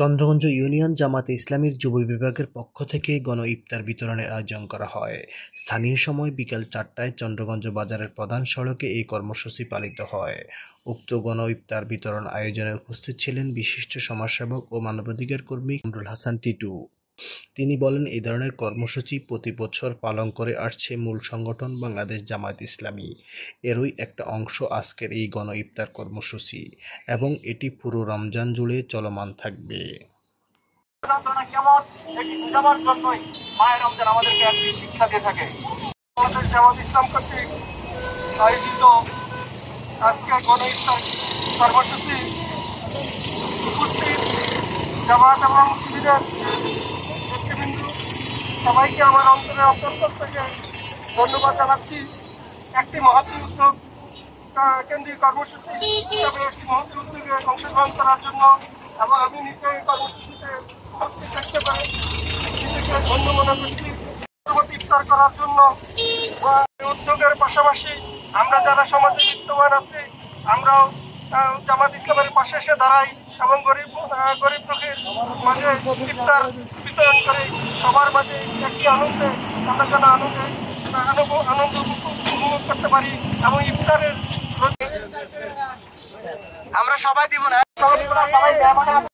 Chandraganj union জামাতে ইসলামীর যুব বিভাগের পক্ষ থেকে গণ ইফতার বিতরণের আয়োজন করা হয়। স্থানীয় সময় বিকাল 4টায় চন্দ্রগঞ্জ বাজারের প্রধান সড়কে এই কর্মসূচি পালিত হয়। উক্ত গণ ইফতার বিতরণ আয়োজনে উপস্থিত ছিলেন বিশিষ্ট সমাজসেবক ও মানবাধিকার কর্মী কামরুল হাসান টিটু। তিনি বলেন, এই ধরনের কর্মসূচি প্রতি বছর পালন করে আসছে মূল সংগঠন বাংলাদেশ জামায়াত ইসলামী। এরই একটা অংশ আজকের এই গণ ইফতার কর্মসূচি এবং এটি পুরো রমজান জুড়ে চলমান থাকবে। শিক্ষা দিয়ে থাকে বাংলাদেশ জামাত ইসলাম কর্তৃক আয়োজিত আজকে গণ ইফতার কর্মসূচি উপস্থিত জামাত এবং শিবিরের নেতৃবৃন্দ সবাইকে আমার অন্তরের অন্তঃস্থল থেকে ধন্যবাদ জানাচ্ছি। একটি মহতী উদ্যোগ কেন্দ্রীয় কর্মসূচি হিসাবে একটি মহতী উদ্যোগে অংশগ্রহণ করার জন্য এবং আমি নিজে এই কর্মসূচিতে উপস্থিত থাকতে পারি নিজেকে ধন্য মনে করছি। ইফতার করার জন্য উদ্যোগের পাশাপাশি আমরা যারা সমাজে বিদ্যমান আছি আমরাও জামাত ইসলামের পাশে এসে দাঁড়াই এবং গরিব দুঃখীর মাঝে ইফতার বিতরণ করে সবার মাঝে একটি আনন্দে আমরা যেন আনন্দ উপভোগ করতে পারি এবং ইফতারের আমরা সবাই দিব না।